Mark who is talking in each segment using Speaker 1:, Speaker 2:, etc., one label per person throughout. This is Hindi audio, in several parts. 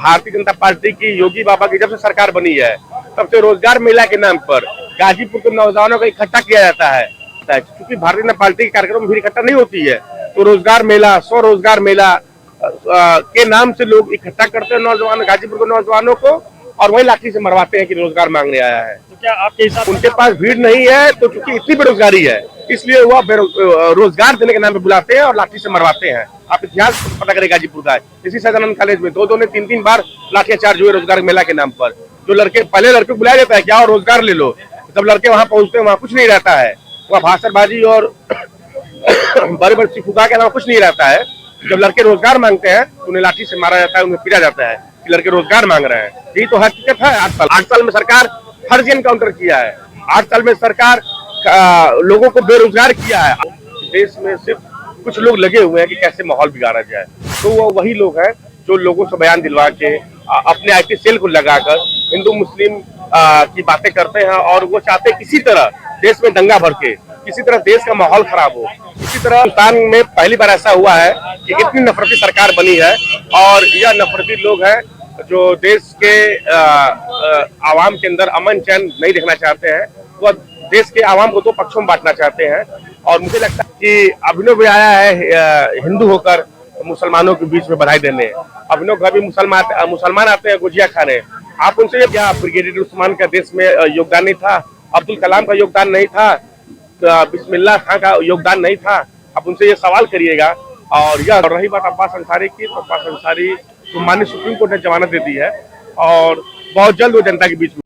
Speaker 1: भारतीय जनता पार्टी की योगी बाबा की जब से सरकार बनी है तब से रोजगार मेला के नाम पर गाजीपुर के नौजवानों को इकट्ठा किया जाता है। क्योंकि भारतीय जनता पार्टी के कार्यक्रम भी इकट्ठा नहीं होती है, तो रोजगार मेला, स्वरोजगार मेला के नाम से लोग इकट्ठा करते हैं नौजवान, गाजीपुर के नौजवानों को, और वही लाठी से मरवाते हैं कि रोजगार मांगने आया है।
Speaker 2: तो क्या आपके हिसाब
Speaker 1: उनके पास भीड़ नहीं है, तो चूंकि इतनी बेरोजगारी है इसलिए वह रोजगार देने के नाम पे बुलाते हैं और लाठी से मरवाते हैं। आप इतिहास पता करें गाजीपुर का, इसी सदानंद कॉलेज में दो ने तीन बार लाठीचार्ज हुए रोजगार मेला के नाम पर। जो लड़के पहले लड़के बुलाया जाता है क्या और रोजगार ले लो, जब लड़के वहां पहुंचते हैं वहां कुछ नहीं रहता है, वहाँ भाषणबाजी और बड़े बड़े फुगा के अलावा कुछ नहीं रहता है। जब लड़के रोजगार मांगते हैं तो उन्हें लाठी से मारा जाता है, उन्हें पीटा जाता है कि लड़के रोजगार मांग रहे हैं। यही तो हकीकत है। 8 साल में सरकार फर्जी एनकाउंटर किया है, 8 साल में सरकार लोगों को बेरोजगार किया है। देश में सिर्फ कुछ लोग लगे हुए हैं कि कैसे माहौल बिगाड़ा जाए, तो वो वही लोग हैं जो लोगों से बयान दिलवा के अपने आईटी सेल को लगाकर हिंदू मुस्लिम की बातें करते हैं, और वो चाहते हैं किसी तरह देश में दंगा भड़के, किसी तरह देश का माहौल खराब हो। इसी तरह हिंदुस्तान में पहली बार ऐसा हुआ है कि इतनी नफरती सरकार बनी है, और यह नफरती लोग हैं जो देश के आवाम के अंदर अमन चैन नहीं देखना चाहते हैं। वह देश के आवाम को दो पक्षों में बांटना चाहते हैं, और मुझे लगता है कि अभिनव भी आया है हिंदू होकर मुसलमानों के बीच में बधाई देने। अभिनव का भी मुसलमान आते हैं गुजिया खाने। आप उनसे क्या ब्रिगेडियर उस्मान का देश में योगदान नहीं था, अब्दुल कलाम का योगदान नहीं था, बिस्मिल्लाह खां का योगदान नहीं था? आप उनसे ये सवाल करिएगा। और यह रही बात अब्बास अंसारी की, तो अब्बास अंसारी को माननीय सुप्रीम कोर्ट ने जमानत दे दी है, और बहुत जल्द वो जनता के बीच में।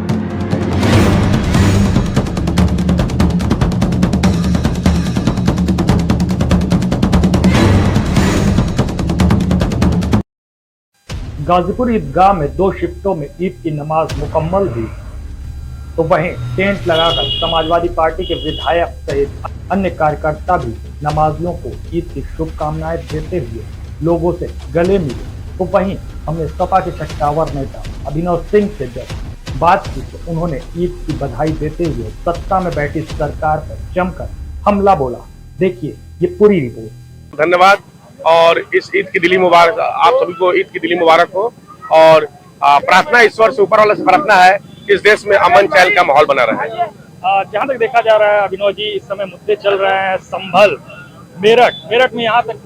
Speaker 2: गाजीपुर ईदगाह में 2 शिफ्टों में ईद की नमाज मुकम्मल हुई, तो वहीं टेंट लगाकर समाजवादी पार्टी के विधायक सहित अन्य कार्यकर्ता भी नमाजियों को ईद की शुभकामनाएं देते हुए लोगों से गले मिले। तो वहीं हमने सपा के कट्टावर नेता अभिनव सिंह से जब बात की तो उन्होंने ईद की बधाई देते हुए सत्ता में बैठी सरकार पर जमकर हमला बोला। देखिए ये पूरी रिपोर्ट।
Speaker 1: धन्यवाद, और इस ईद की दिली मुबारक, आप सभी को ईद की दिली मुबारक हो। और प्रार्थना ईश्वर से, ऊपर वाले से प्रार्थना है कि इस देश में अमन चैन का माहौल बना रहे।
Speaker 2: जहाँ तक देखा जा रहा है अभिनव जी, इस समय मुद्दे चल रहे हैं संभल, मेरठ में यहाँ तक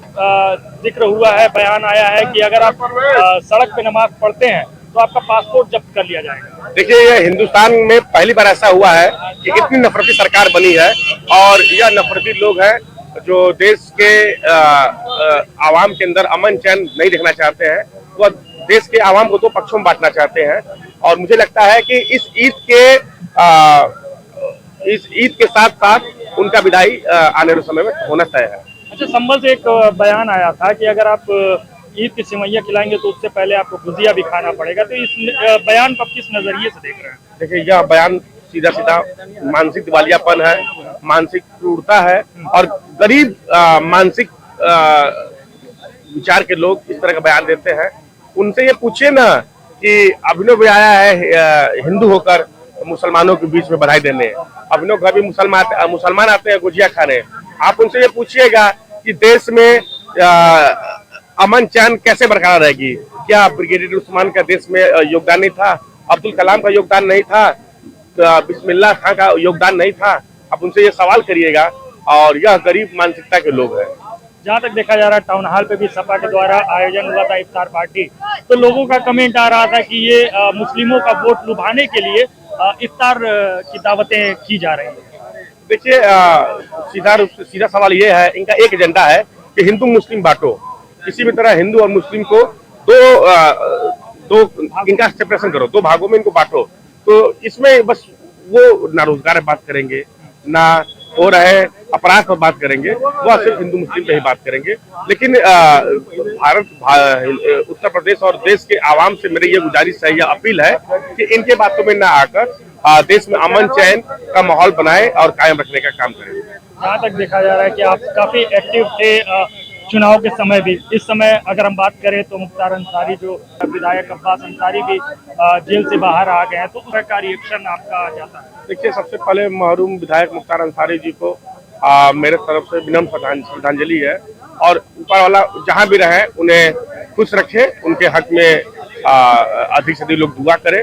Speaker 2: जिक्र हुआ है, बयान आया है कि अगर आप सड़क पे नमाज पढ़ते हैं तो आपका पासपोर्ट जब्त कर लिया जाएगा।
Speaker 1: देखिए, ये हिंदुस्तान में पहली बार ऐसा हुआ है कि इतनी नफरती सरकार बनी है, और यह नफरती लोग हैं जो देश के आवाम के अंदर अमन चैन नहीं देखना चाहते हैं। वह देश के आवाम को दो पक्षों में बांटना चाहते हैं, और मुझे लगता है कि इस ईद के साथ साथ उनका विदाई आने वाले समय में होना तय है।
Speaker 2: अच्छा, संभल से एक बयान आया था कि अगर आप ईद की सिवैयां खिलाएंगे तो उससे पहले आपको गुजिया भी खाना पड़ेगा, तो इस बयान को आप किस नजरिए से देख रहे हैं? देखिए,
Speaker 1: यह बयान सीधा सीधा मानसिक दिवालियापन है, मानसिक क्रूरता है, और गरीब मानसिक विचार के लोग इस तरह का बयान देते हैं। उनसे ये पूछिए ना कि अभिनव भी आया है हिंदू होकर मुसलमानों के बीच में बधाई देने। अभिनव का भी मुसलमान आते हैं गुजिया खाने। आप उनसे ये पूछिएगा कि देश में अमन चैन कैसे बरकरार रहेगी? क्या ब्रिगेडियर उस्मान का देश में योगदान नहीं था, अब्दुल कलाम का योगदान नहीं था, बिस्मिल्लाह खां का योगदान नहीं था? आप उनसे ये सवाल करिएगा, और यह गरीब मानसिकता के लोग हैं।
Speaker 2: जहाँ तक देखा जा रहा है, टाउन हॉल पे भी सपा के द्वारा आयोजन हुआ था इफ्तार पार्टी, तो लोगों का कमेंट आ रहा था कि ये मुस्लिमों का वोट लुभाने के लिए इफ्तार की दावतें की जा रही है।
Speaker 1: देखिए, सीधा सवाल ये है, इनका एक एजेंडा है कि हिंदू मुस्लिम बांटो, किसी भी तरह हिंदू और मुस्लिम को दो इनका सेपरेशन करो, 2 भागों में इनको बांटो। तो इसमें बस वो ना रोजगार बात करेंगे, ना हो रहे अपराध पर बात करेंगे, वह सिर्फ हिंदू मुस्लिम पे ही बात करेंगे। लेकिन उत्तर प्रदेश और देश के आवाम से मेरी ये गुजारिश है, यह अपील है कि इनके बातों में ना आकर देश में अमन चैन का माहौल बनाए और कायम रखने का काम करें।
Speaker 2: जहाँ तक देखा जा रहा है कि आप काफी एक्टिव थे चुनाव के समय भी, इस समय अगर हम बात करें तो मुख्तार अंसारी जो विधायक अब्बास अंसारी भी जेल से बाहर आ गए हैं, तो उसका रिएक्शन आपका जाता है?
Speaker 1: देखिए, सबसे पहले महरूम विधायक मुख्तार अंसारी जी को मेरे तरफ से विनम्र श्रद्धांजलि है, और ऊपर वाला जहां भी रहे उन्हें खुश रखे, उनके हक में अधिक से अधिक लोग दुआ करें।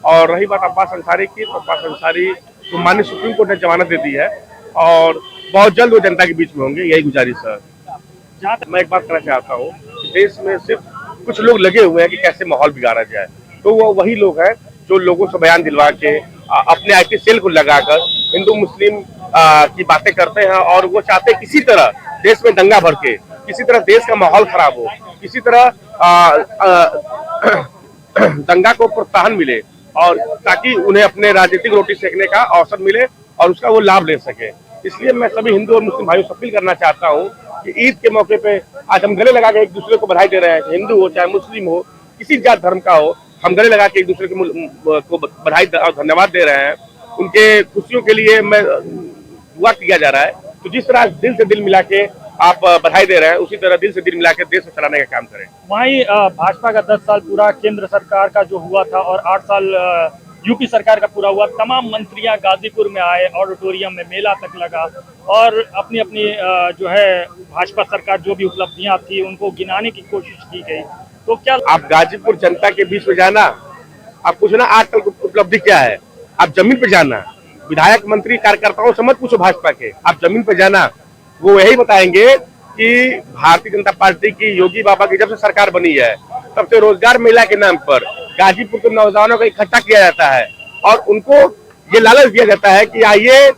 Speaker 1: और रही बात अब्बास अंसारी की, तो अब्बास अंसारी को माननीय सुप्रीम कोर्ट ने जमानत दे दी है और बहुत जल्द वो जनता के बीच में होंगे, यही गुजारिश है। जहाँ तक मैं एक बात कहना चाहता हूँ कि देश में सिर्फ कुछ लोग लगे हुए हैं कि कैसे माहौल बिगाड़ा जाए, तो वो वही लोग हैं जो लोगों से बयान दिलवा के अपने आईटी सेल को लगाकर हिंदू मुस्लिम की बातें करते हैं और वो चाहते हैं किसी तरह देश में दंगा भर के, किसी तरह देश का माहौल खराब हो, किसी तरह दंगा को प्रोत्साहन मिले और ताकि उन्हें अपने राजनीतिक रोटी सेकने का अवसर मिले और उसका वो लाभ ले सके। इसलिए मैं सभी हिंदू और मुस्लिम भाइयों से अपील करना चाहता हूँ कि ईद के मौके पे आज हम गले लगा के एक दूसरे को बधाई दे रहे हैं, हिंदू हो चाहे मुस्लिम हो, किसी जात धर्म का हो, हम गले लगा के एक दूसरे को बधाई और धन्यवाद दे रहे हैं। उनके खुशियों के लिए मैं दुआ किया जा रहा है। तो जिस तरह दिल से दिल मिला के आप बधाई दे रहे हैं, उसी तरह दिल से दिल मिला के देश को चलाने का काम करें।
Speaker 2: वहीं भाजपा का 10 साल पूरा केंद्र सरकार का जो हुआ था और 8 साल यूपी सरकार का पूरा हुआ, तमाम मंत्रियां गाजीपुर में आए, ऑडिटोरियम में मेला तक लगा और अपनी अपनी जो है भाजपा सरकार जो भी उपलब्धियां थी उनको गिनाने की कोशिश की गई। तो क्या
Speaker 1: आप गाजीपुर जनता के बीच में जाना, आप पूछना आज तक उपलब्धि क्या है, आप जमीन पे जाना, विधायक मंत्री कार्यकर्ताओं से मत पूछो भाजपा के, आप जमीन पे जाना, वो यही बताएंगे कि भारतीय जनता पार्टी की योगी बाबा की जब से सरकार बनी है तब से रोजगार मेला के नाम पर गाजीपुर के नौजवानों को इकट्ठा किया जाता है और उनको ये लालच दिया जाता है कि आइए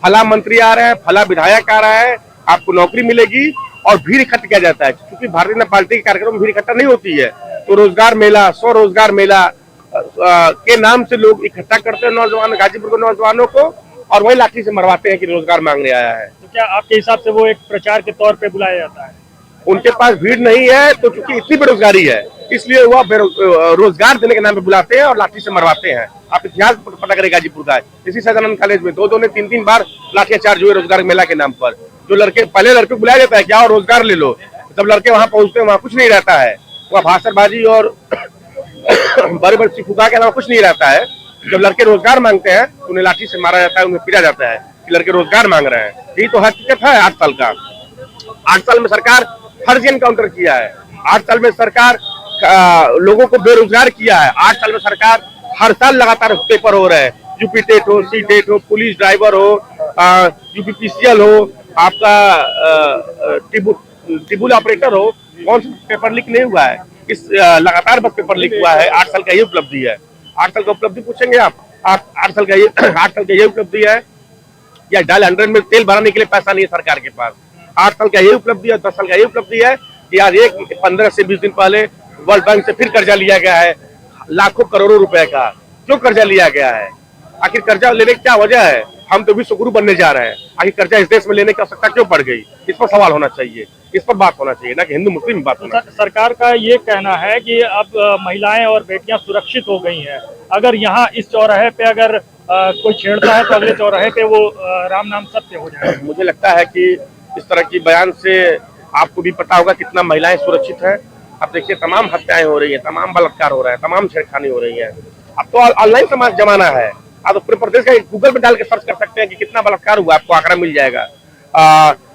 Speaker 1: फला मंत्री आ रहे हैं, फला विधायक आ रहा है, आपको नौकरी मिलेगी और भीड़ इकट्ठा किया जाता है। क्योंकि भारतीय जनता पार्टी के कार्यक्रम में भीड़ इकट्ठा नहीं होती है, तो रोजगार मेला, स्वरोजगार मेला के नाम से लोग इकट्ठा करते हैं नौजवान, गाजीपुर के नौजवानों को, और वही लाठी से मरवाते हैं कि रोजगार मांगने आया है।
Speaker 2: तो क्या आपके हिसाब से वो एक प्रचार के तौर पे बुलाया जाता है?
Speaker 1: उनके पास भीड़ नहीं है, तो चूंकि इतनी बेरोजगारी है इसलिए वह रोजगार देने के नाम पे बुलाते हैं और लाठी से मरवाते हैं। आप इतिहास पता करें गाजीपुर का, इसी सदानंद कॉलेज में दो ने तीन बार लाठीचार्ज हुए रोजगार मेला के नाम पर। जो लड़के पहले लड़के को बुलाया जाता है क्या और रोजगार ले लो, जब लड़के वहां पहुंचते हैं वहां कुछ नहीं रहता है, वहाँ भाषणबाजी और बड़े बड़े फुका के अलावा कुछ नहीं रहता है। जब लड़के रोजगार मांगते हैं तो उन्हें लाठी से मारा जाता है, उन्हें पीटा जाता है कि लड़के रोजगार मांग रहे हैं। यही तो हकीकत है 8 साल का। 8 साल में सरकार फर्जी एनकाउंटर किया है, 8 साल में सरकार लोगों को बेरोजगार किया है, 8 साल में सरकार हर साल लगातार पेपर हो रहे हैं, यूपी टेट हो, सी टेट हो, पुलिस ड्राइवर हो, यूपी पीसीएल हो, आपका टिबुल ऑपरेटर हो, कौन सा पेपर लीक नहीं हुआ है? इस लगातार बस पेपर लीक हुआ है। 8 साल का ये उपलब्धि है। 8 साल का उपलब्धि पूछेंगे आप 8 साल का ये 8 साल का ये उपलब्धि है या डाल 100 में तेल भराने के लिए पैसा नहीं है सरकार के पास। 8 साल का ये उपलब्धि है, 10 साल का ये उपलब्धि है कि आज 15 से 20 दिन पहले वर्ल्ड बैंक से फिर कर्जा लिया गया है, लाखों करोड़ों रुपए का। क्यों कर्जा लिया गया है? आखिर कर्जा लेने की क्या वजह है? हम तो विश्व गुरु बनने जा रहे हैं, आखिर कर्जा इस देश में लेने की आवश्यकता क्यों पड़ गई? इस पर सवाल होना चाहिए, इस पर बात होना चाहिए, ना कि हिंदू मुस्लिम बात होना चाहिए।
Speaker 2: सरकार का ये कहना है कि अब महिलाएं और बेटियां सुरक्षित हो गई हैं, अगर यहाँ इस चौराहे पे अगर कोई छेड़ता है तो अगले चौराहे पे वो राम नाम सत्य हो जाए।
Speaker 1: मुझे लगता है कि इस तरह की बयान से आपको भी पता होगा कितना महिलाएं सुरक्षित है। अब देखिए तमाम हत्याएं हो रही है, तमाम बलात्कार हो रहा है, तमाम छेड़खानी हो रही है। अब तो ऑनलाइन समाज जमाना है, आप तो पूरे प्रदेश का गूगल पे डाल के सर्च कर सकते हैं कि कितना बलात्कार हुआ, आपको आंकड़ा मिल जाएगा।